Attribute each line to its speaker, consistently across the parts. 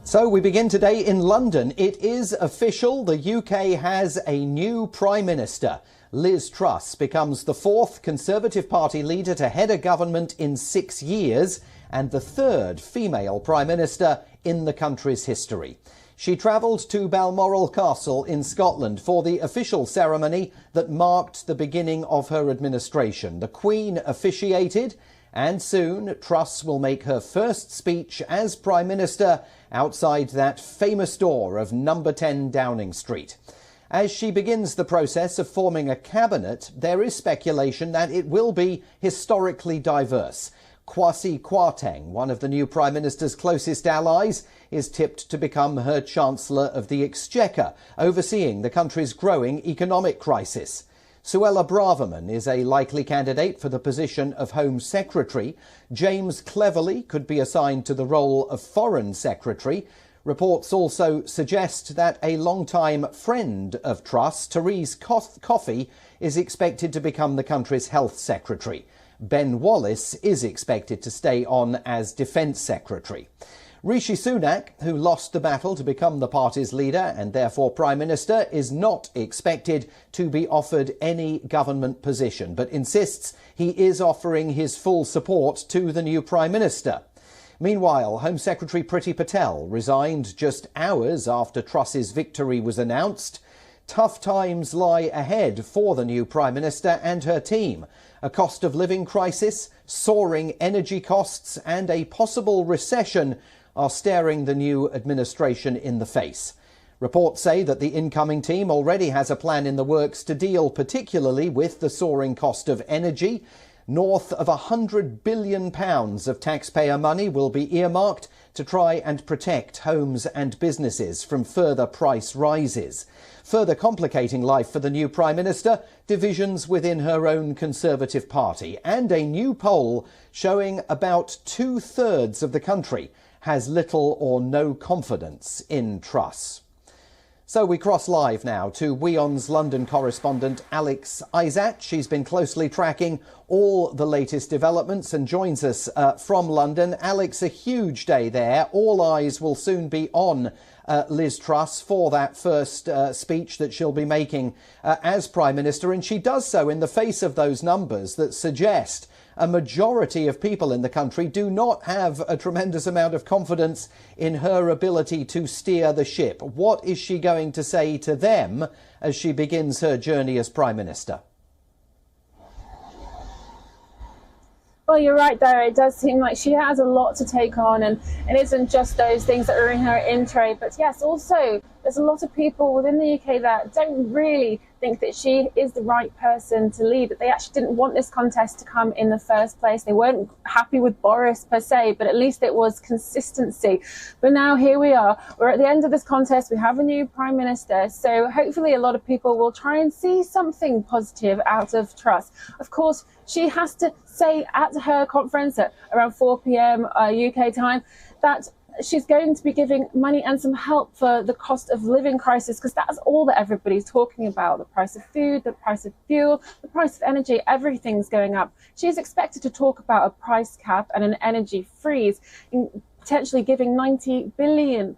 Speaker 1: So we begin today in London. It is official. The UK has a new Prime Minister. Liz Truss becomes the fourth Conservative Party leader to head a government in 6 years and the third female Prime Minister in the country's history. She travelled to Balmoral Castle in Scotland for the official ceremony that marked the beginning of her administration. The Queen officiated, and soon Truss will make her first speech as Prime Minister outside that famous door of number 10 Downing Street. As she begins the process of forming a cabinet, there is speculation that it will be historically diverse. Kwasi Kwarteng, one of the new Prime Minister's closest allies, is tipped to become her Chancellor of the Exchequer, overseeing the country's growing economic crisis. Suella Braverman is a likely candidate for the position of Home Secretary. James Cleverly could be assigned to the role of Foreign Secretary. Reports also suggest that a long-time friend of Truss, Therese Coffey, is expected to become the country's Health Secretary. Ben Wallace is expected to stay on as Defence Secretary. Rishi Sunak, who lost the battle to become the party's leader and therefore Prime Minister, is not expected to be offered any government position, but insists he is offering his full support to the new Prime Minister. Meanwhile, Home Secretary Priti Patel resigned just hours after Truss's victory was announced. Tough times lie ahead for the new Prime Minister and her team. A cost of living crisis, soaring energy costs and a possible recession are staring the new administration in the face. Reports say that the incoming team already has a plan in the works to deal particularly with the soaring cost of energy. North of £100 billion of taxpayer money will be earmarked to try and protect homes and businesses from further price rises. Further complicating life for the new Prime Minister, divisions within her own Conservative Party and a new poll showing about 2/3 of the country has little or no confidence in Truss. So we cross live now to WION's London correspondent Alex Isaac. She's been closely tracking all the latest developments and joins us from London. Alex, a huge day there. All eyes will soon be on Liz Truss for that first speech that she'll be making as Prime Minister. And she does so in the face of those numbers that suggest a majority of people in the country do not have a tremendous amount of confidence in her ability to steer the ship. What is she going to say to them as she begins her journey as Prime Minister?
Speaker 2: Well, you're right there. It does seem like she has a lot to take on, and it isn't just those things that are in her intro. But yes, also there's a lot of people within the UK that don't really think that she is the right person to lead, that they actually didn't want this contest to come in the first place. They weren't happy with Boris per se, but at least it was consistency. But now here we are. We're at the end of this contest. We have a new Prime Minister. So hopefully a lot of people will try and see something positive out of Truss. Of course, she has to say at her conference at around 4 p.m. UK time that she's going to be giving money and some help for the cost of living crisis, because that's all that everybody's talking about. The price of food, the price of fuel, the price of energy, everything's going up. She's expected to talk about a price cap and an energy freeze, potentially giving £90 billion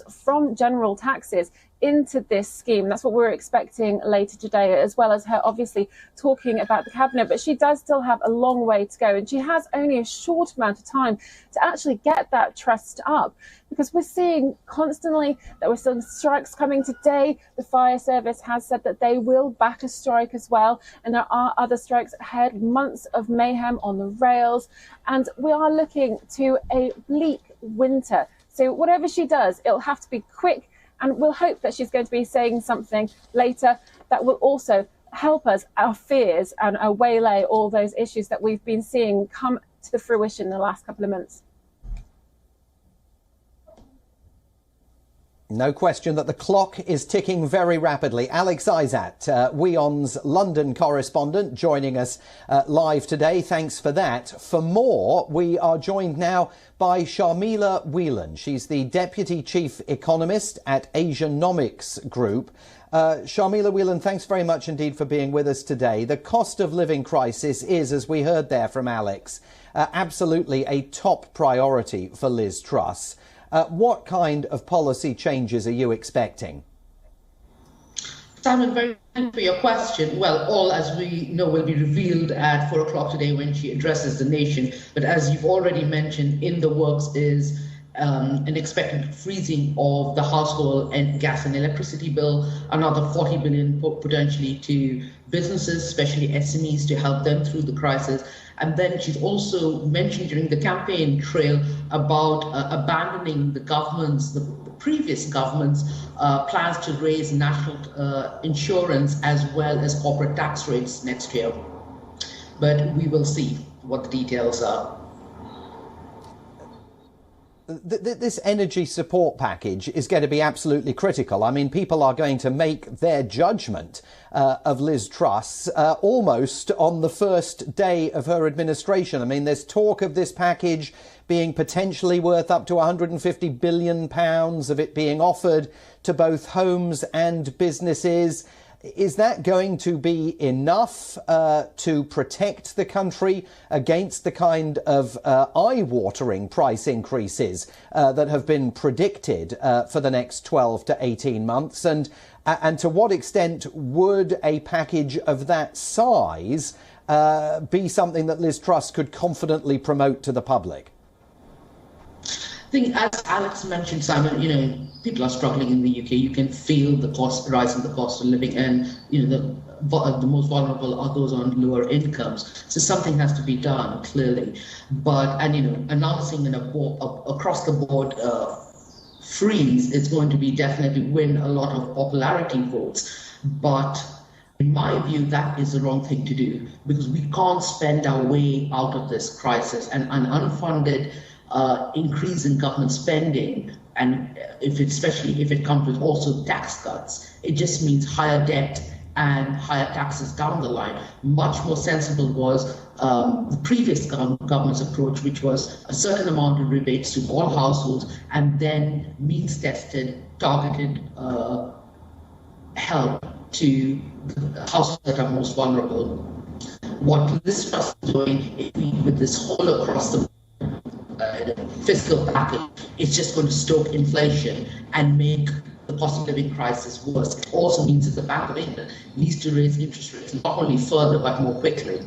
Speaker 2: from general taxes into this scheme. That's what we're expecting later today, as well as her obviously talking about the cabinet. But she does still have a long way to go, and she has only a short amount of time to actually get that trust up, because we're seeing constantly that we're seeing strikes coming today. The fire service has said that they will back a strike as well, and there are other strikes ahead, months of mayhem on the rails, and we are looking to a bleak winter. So whatever she does, it'll have to be quick, and we'll hope that she's going to be saying something later that will also help us, our fears, and waylay all those issues that we've been seeing come to the fruition in the last couple of months.
Speaker 1: No question that the clock is ticking very rapidly. Alex Isaac, WION's London correspondent, joining us live today. Thanks for that. For more, we are joined now by Sharmila Whelan. She's the Deputy Chief Economist at Asianomics Group. Sharmila Whelan, thanks very much indeed for being with us today. The cost of living crisis is, as we heard there from Alex, absolutely a top priority for Liz Truss. What kind of policy changes are you expecting?
Speaker 3: Simon, very thank you for your question. Well, all, as we know, will be revealed at 4 o'clock today when she addresses the nation. But as you've already mentioned, in the works is an expected freezing of the household and gas and electricity bill, another 40 billion potentially to businesses, especially SMEs, to help them through the crisis. And then she's also mentioned during the campaign trail about abandoning the previous government's plans to raise national insurance as well as corporate tax rates next year. But we will see what the details are.
Speaker 1: This energy support package is going to be absolutely critical. I mean, people are going to make their judgment of Liz Truss almost on the first day of her administration. I mean, there's talk of this package being potentially worth up to £150 billion, of it being offered to both homes and businesses. Is that going to be enough to protect the country against the kind of eye-watering price increases that have been predicted for the next 12 to 18 months? And to what extent would a package of that size be something that Liz Truss could confidently promote to the public?
Speaker 3: I think, as Alex mentioned, Simon, people are struggling in the UK. You can feel the rise in the cost of living, and the most vulnerable are those on lower incomes. So something has to be done, clearly. But announcing an across the board freeze is going to be definitely win a lot of popularity votes. But in my view, that is the wrong thing to do, because we can't spend our way out of this crisis, and an unfunded increase in government spending, and especially if it comes with also tax cuts, it just means higher debt and higher taxes down the line. Much more sensible was the previous government's approach, which was a certain amount of rebates to all households and then means-tested, targeted help to the households that are most vulnerable. What Liz Truss is doing with this whole across the fiscal package, it's just going to stoke inflation and make the cost of living crisis worse. It also means that the Bank of England needs to raise interest rates not only further but more quickly.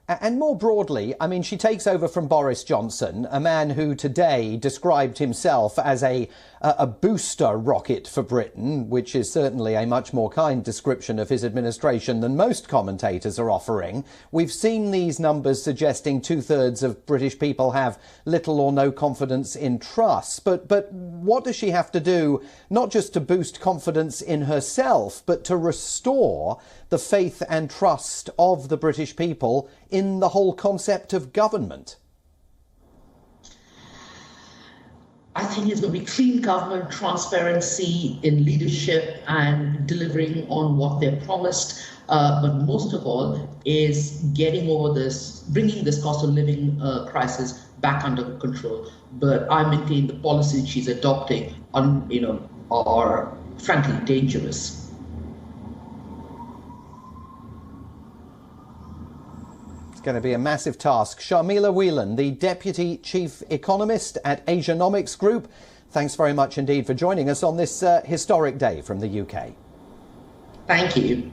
Speaker 1: And more broadly, I mean, she takes over from Boris Johnson, a man who today described himself as a booster rocket for Britain, which is certainly a much more kind description of his administration than most commentators are offering. We've seen these numbers suggesting 2/3 of British people have little or no confidence in Truss. But what does she have to do, not just to boost confidence in herself, but to restore the faith and trust of the British people in the whole concept of government?
Speaker 3: I think it's going to be clean government, transparency in leadership and delivering on what they're promised. But most of all is getting over this, bringing this cost of living crisis back under control. But I maintain the policies she's adopting are frankly dangerous.
Speaker 1: Going to be a massive task. Sharmila Whelan, the Deputy Chief Economist at Asianomics Group, thanks very much indeed for joining us on this historic day from the UK.
Speaker 3: Thank you.